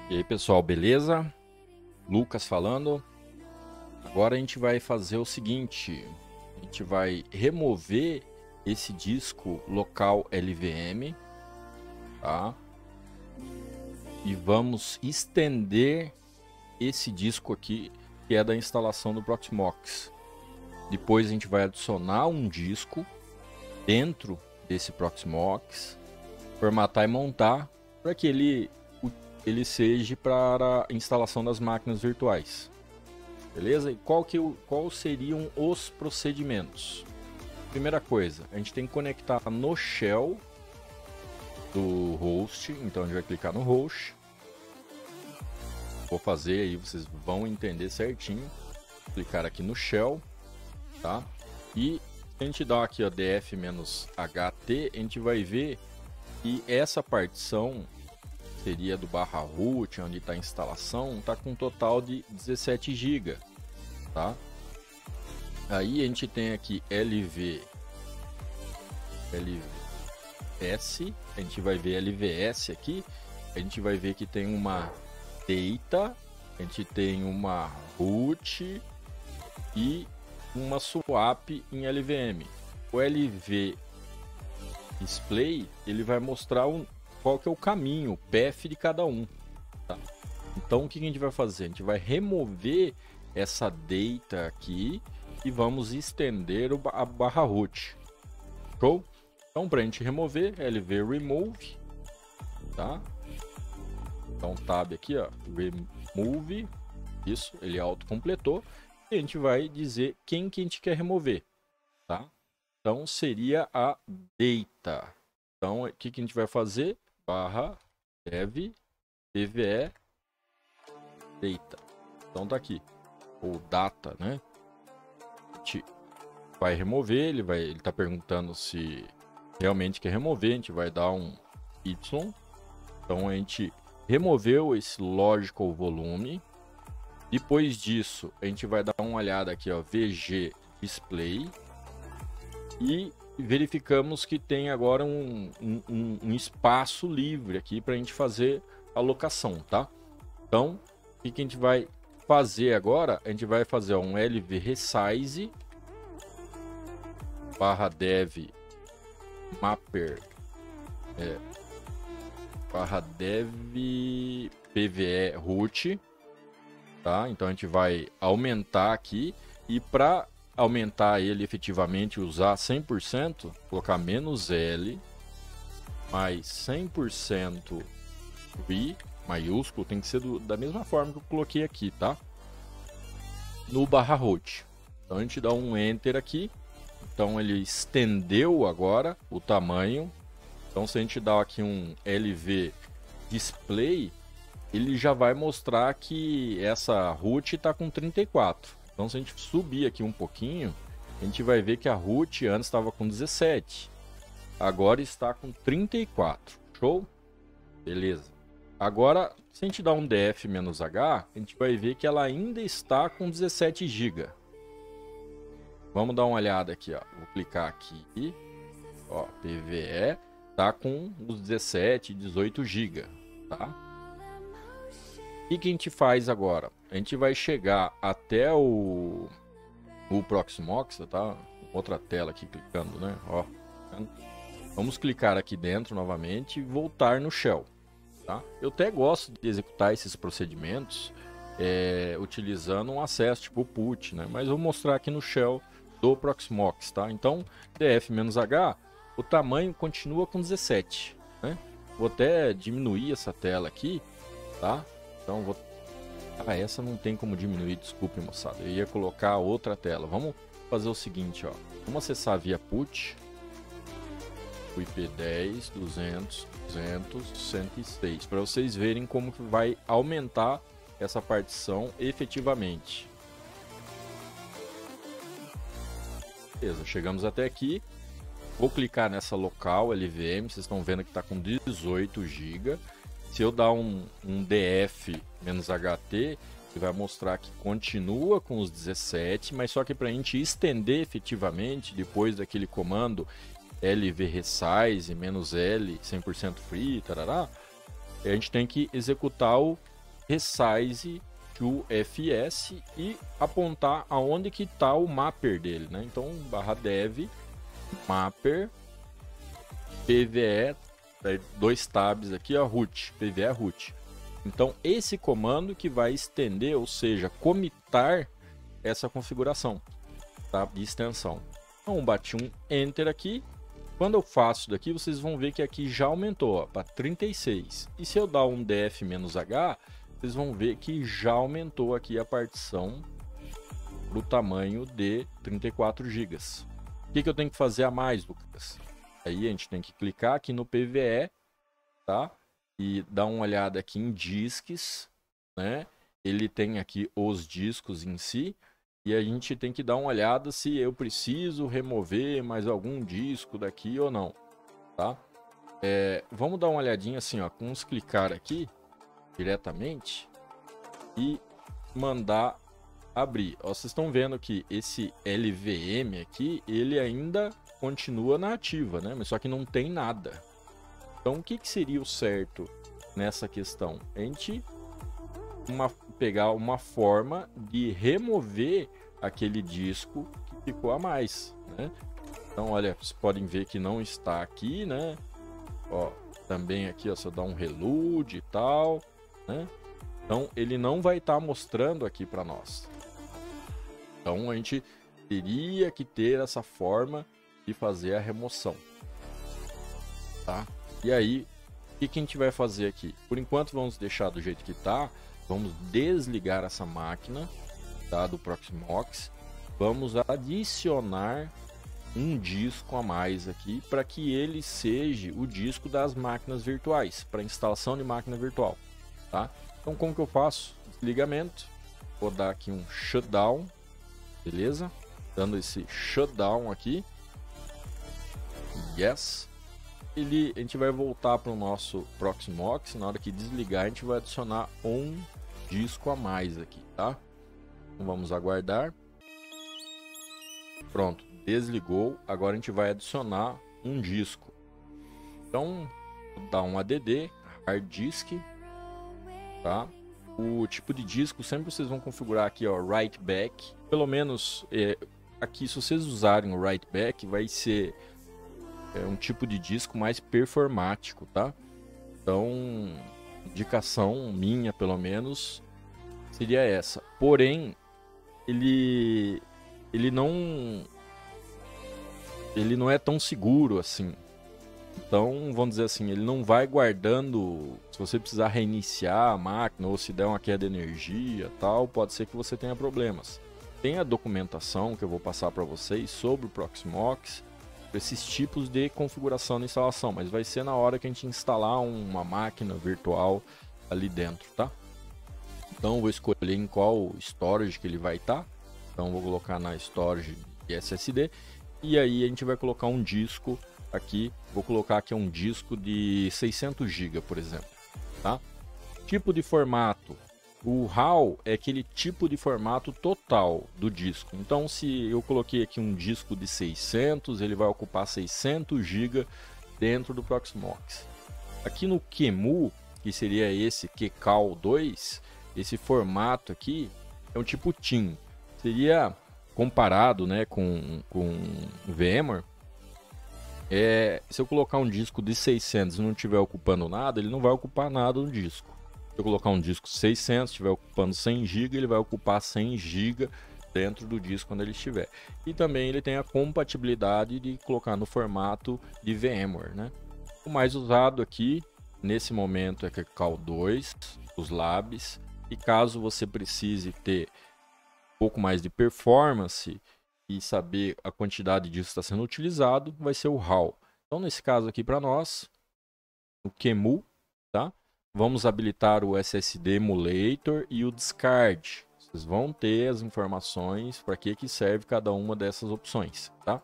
E aí pessoal, beleza? Lucas falando. Agora a gente vai fazer o seguinte: a gente vai remover esse disco local LVM, tá? E vamos estender esse disco aqui, que é da instalação do Proxmox. Depois a gente vai adicionar um disco dentro desse Proxmox, formatar e montar para que ele seja para a instalação das máquinas virtuais. Beleza? E qual seriam os procedimentos? Primeira coisa, a gente tem que conectar no shell do host. Então a gente vai clicar no host. Vou fazer aí, vocês vão entender certinho. Clicar aqui no shell, tá? E a gente dá aqui ó, df-ht, a gente vai ver que essa partição seria do /root, onde está a instalação, está com um total de 17 GB, tá? Aí a gente tem aqui LVS, a gente vai ver LVS aqui, a gente vai ver que tem uma data, a gente tem uma root e uma swap em LVM. O LV display, ele vai mostrar qual que é o caminho, o path de cada um, tá? Então o que a gente vai fazer? A gente vai remover essa data aqui e vamos estender a /root. Show? Então para a gente remover, LV remove, tá? Então tab aqui, ó, remove, isso, ele autocompletou. E a gente vai dizer quem que a gente quer remover, tá? Então seria a data. Então o que a gente vai fazer? /dev pve data. Então tá aqui, ou data, né? A gente vai remover, ele tá perguntando se realmente quer remover, a gente vai dar um y. Então a gente removeu esse logical volume. Depois disso, a gente vai dar uma olhada aqui, ó, VG display, e verificamos que tem agora um espaço livre aqui para a gente fazer a alocação, tá? Então, o que a gente vai fazer agora? A gente vai fazer ó, um LV resize /dev mapper /dev pve root. Tá? Então a gente vai aumentar aqui, e para aumentar ele efetivamente, usar 100%, colocar -L mais 100% V maiúsculo, tem que ser da mesma forma que eu coloquei aqui, tá? No /root. Então a gente dá um Enter aqui, então ele estendeu agora o tamanho. Então se a gente dá aqui um LV display, ele já vai mostrar que essa root está com 34. Então se a gente subir aqui um pouquinho, a gente vai ver que a root antes estava com 17. Agora está com 34. Show? Beleza. Agora, se a gente dá um df-h, a gente vai ver que ela ainda está com 17 GB. Vamos dar uma olhada aqui, ó. Vou clicar aqui. Ó, PVE está com os 17, 18 GB, tá? O que a gente faz agora? A gente vai chegar até o Proxmox, tá? Outra tela aqui clicando, né? Ó, vamos clicar aqui dentro novamente e voltar no shell, tá? Eu até gosto de executar esses procedimentos utilizando um acesso tipo put, né? Mas vou mostrar aqui no shell do Proxmox, tá? Então, df-h, o tamanho continua com 17, né? Vou até diminuir essa tela aqui, tá? Então vou... essa não tem como diminuir, desculpe moçada. Eu ia colocar outra tela. Vamos fazer o seguinte, ó. Vamos acessar via put. O IP 10, 200, 200, 106. Para vocês verem como que vai aumentar essa partição efetivamente. Beleza, chegamos até aqui. Vou clicar nessa local LVM. Vocês estão vendo que está com 18 GB. Se eu dar um df-ht, ele vai mostrar que continua com os 17, mas só que para a gente estender efetivamente, depois daquele comando LV resize -L 100% free, tarará, a gente tem que executar o resize to fs e apontar aonde que está o mapper dele, né? Então /dev mapper pve, dois tabs aqui, ó, root, pve root. Então esse comando que vai estender, ou seja, comitar essa configuração, tá, de extensão. Então bati um enter aqui. Quando eu faço isso daqui, vocês vão ver que aqui já aumentou para 36. E se eu dar um df-h, vocês vão ver que já aumentou aqui a partição do tamanho de 34 GB. O que eu tenho que fazer a mais, Lucas? Aí a gente tem que clicar aqui no PVE, tá? E dar uma olhada aqui em disques, né? Ele tem aqui os discos em si. E a gente tem que dar uma olhada se eu preciso remover mais algum disco daqui ou não, tá? Vamos dar uma olhadinha assim, ó, com uns clicar aqui diretamente e mandar abrir. Ó, vocês estão vendo que esse LVM aqui, ele ainda continua na ativa, né? Mas só que não tem nada. Então, o que seria o certo nessa questão? A gente pegar uma forma de remover aquele disco que ficou a mais, né? Então, olha, vocês podem ver que não está aqui, né? Ó, também aqui, ó, se eu dar um reload e tal, né? Então, ele não vai estar mostrando aqui para nós. Então, a gente teria que ter essa forma de fazer a remoção, tá? E aí, o que a gente vai fazer aqui? Por enquanto, vamos deixar do jeito que está. Vamos desligar essa máquina, tá, do Proxmox. Vamos adicionar um disco a mais aqui para que ele seja o disco das máquinas virtuais, para instalação de máquina virtual, tá? Então, como que eu faço? Desligamento. Vou dar aqui um shutdown, beleza? Dando esse shutdown aqui. Yes. A gente vai voltar para o nosso Proxmox. Na hora que desligar, a gente vai adicionar um disco a mais aqui, tá? Então vamos aguardar. Pronto, desligou. Agora a gente vai adicionar um disco. Então, vou dar um add hard disk, tá? O tipo de disco sempre vocês vão configurar aqui, ó, write back. Pelo menos aqui, se vocês usarem o write back, vai ser um tipo de disco mais performático, tá? Então, indicação minha, pelo menos, seria essa. Porém, ele não é tão seguro assim. Então, vamos dizer assim, ele não vai guardando. Se você precisar reiniciar a máquina ou se der uma queda de energia, tal, pode ser que você tenha problemas. Tem a documentação que eu vou passar para vocês sobre o Proxmox, esses tipos de configuração de instalação, mas vai ser na hora que a gente instalar uma máquina virtual ali dentro, tá? Então eu vou escolher em qual storage que ele vai estar. Então eu vou colocar na storage de SSD e aí a gente vai colocar um disco aqui. Vou colocar aqui um disco de 600 GB, por exemplo, tá? Tipo de formato. O RAW é aquele tipo de formato total do disco. Então, se eu coloquei aqui um disco de 600, ele vai ocupar 600 GB dentro do Proxmox. Aqui no QEMU, que seria esse QCAL2, esse formato aqui é um tipo TIM. Seria comparado, né, com VMware. Se eu colocar um disco de 600 e não estiver ocupando nada, ele não vai ocupar nada no disco. Se eu colocar um disco 600, estiver ocupando 100 GB, ele vai ocupar 100 GB dentro do disco quando ele estiver. E também ele tem a compatibilidade de colocar no formato de VMware, né? O mais usado aqui, nesse momento, é QCAL2, os labs. E caso você precise ter um pouco mais de performance e saber a quantidade disso está sendo utilizado, vai ser o RAW. Então, nesse caso aqui para nós, o QEMU, tá? Vamos habilitar o SSD Emulator e o Discard. Vocês vão ter as informações para que serve cada uma dessas opções, tá?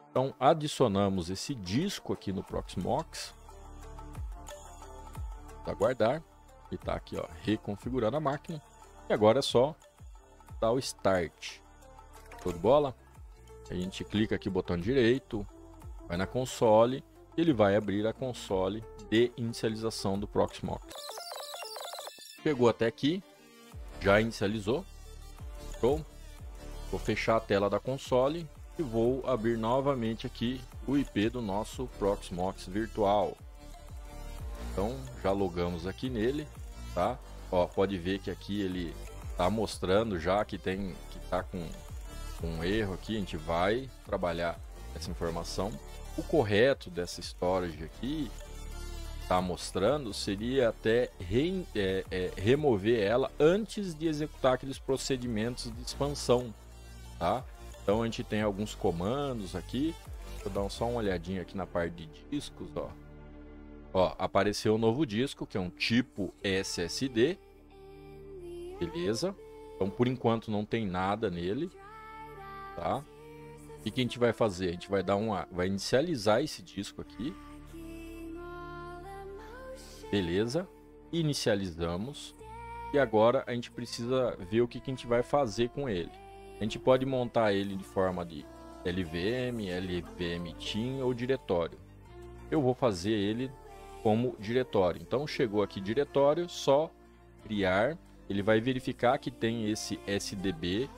Então, adicionamos esse disco aqui no Proxmox. Vou aguardar. Ele está aqui, ó, reconfigurando a máquina. E agora é só dar o Start. Show de bola? A gente clica aqui no botão direito, vai na console. Ele vai abrir a console de inicialização do Proxmox. Chegou até aqui, já inicializou. Show? Vou fechar a tela da console e vou abrir novamente aqui o IP do nosso Proxmox virtual. Então já logamos aqui nele, tá? Ó, pode ver que aqui ele tá mostrando já que tá com um erro aqui. A gente vai trabalhar essa informação. O correto dessa storage aqui tá mostrando seria até remover ela antes de executar aqueles procedimentos de expansão, tá? Então a gente tem alguns comandos aqui. Vou dar só uma olhadinha aqui na parte de discos, ó. Ó, apareceu um novo disco que é um tipo SSD, beleza? Então por enquanto não tem nada nele, tá? O que a gente vai fazer? A gente vai vai inicializar esse disco aqui. Beleza, inicializamos. E agora a gente precisa ver o que a gente vai fazer com ele. A gente pode montar ele de forma de LVM, LVM Team ou diretório. Eu vou fazer ele como diretório. Então chegou aqui diretório, só criar. Ele vai verificar que tem esse SDB.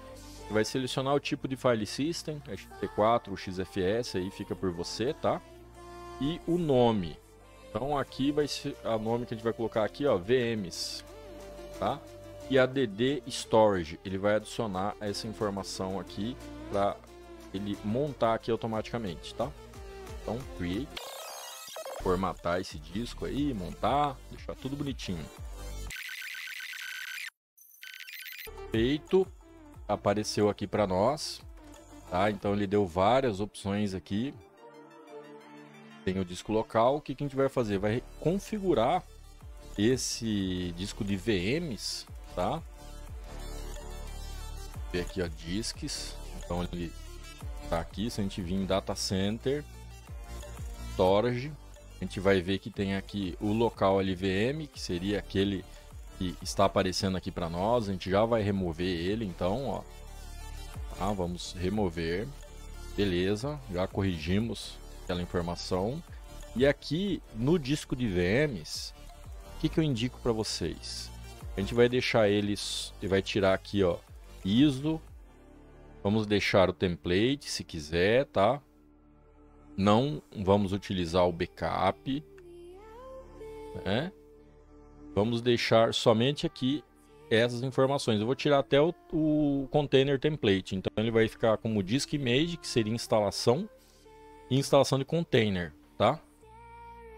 Vai selecionar o tipo de file system, XT4 ou XFS, aí fica por você, tá? E o nome. Então aqui vai ser o nome que a gente vai colocar aqui, ó, VMs, tá? E a DD Storage, ele vai adicionar essa informação aqui para ele montar aqui automaticamente, tá? Então create, formatar esse disco aí, montar, deixar tudo bonitinho. Feito, apareceu aqui para nós, tá? Então ele deu várias opções aqui. Tem o disco local. O que a gente vai fazer? Vai configurar esse disco de VMs, tá? Vou ver aqui, ó, disks. Então ele tá aqui. Se a gente vir em Data Center, Storage, a gente vai ver que tem aqui o local LVM, que seria aquele que está aparecendo aqui para nós. A gente já vai remover ele, então, ó. Tá, vamos remover. Beleza, já corrigimos aquela informação. E aqui no disco de VMs, o que eu indico para vocês? A gente vai deixar eles, e vai tirar aqui, ó, ISO. Vamos deixar o template se quiser, tá? Não vamos utilizar o backup, né? Vamos deixar somente aqui essas informações. Eu vou tirar até o container template. Então ele vai ficar como disk image, que seria instalação, e instalação de container, tá?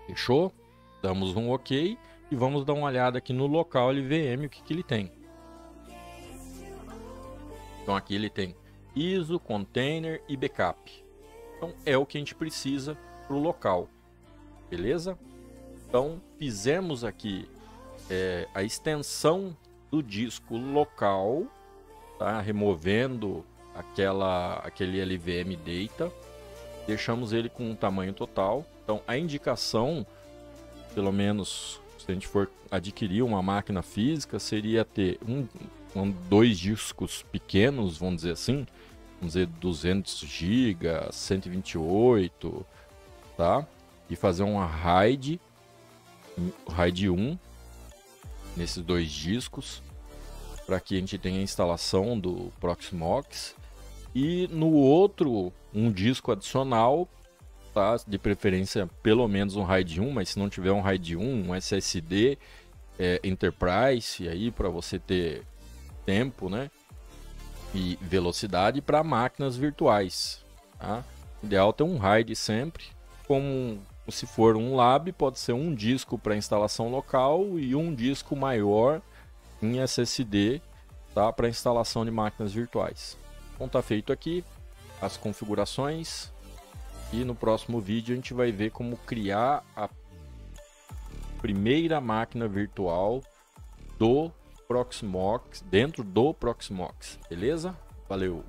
Fechou? Damos um OK e vamos dar uma olhada aqui no local LVM, o que ele tem. Então aqui ele tem ISO, container e backup. Então é o que a gente precisa para o local, beleza? Então fizemos aqui a extensão do disco local, tá? Removendo aquele LVM data, deixamos ele com um tamanho total. Então a indicação, pelo menos se a gente for adquirir uma máquina física, seria ter dois discos pequenos, vamos dizer assim, vamos dizer 200 GB, 128, tá? E fazer uma RAID 1 nesses dois discos, para que a gente tenha a instalação do Proxmox. E no outro, um disco adicional, tá? De preferência pelo menos um RAID 1, mas se não tiver um RAID 1, um SSD Enterprise, aí para você ter tempo, né? E velocidade para máquinas virtuais, tá? Ideal ter um RAID sempre, como se for um lab, pode ser um disco para instalação local e um disco maior em SSD, tá? Para instalação de máquinas virtuais. Então tá feito aqui as configurações e no próximo vídeo a gente vai ver como criar a primeira máquina virtual do Proxmox dentro do Proxmox, beleza? Valeu!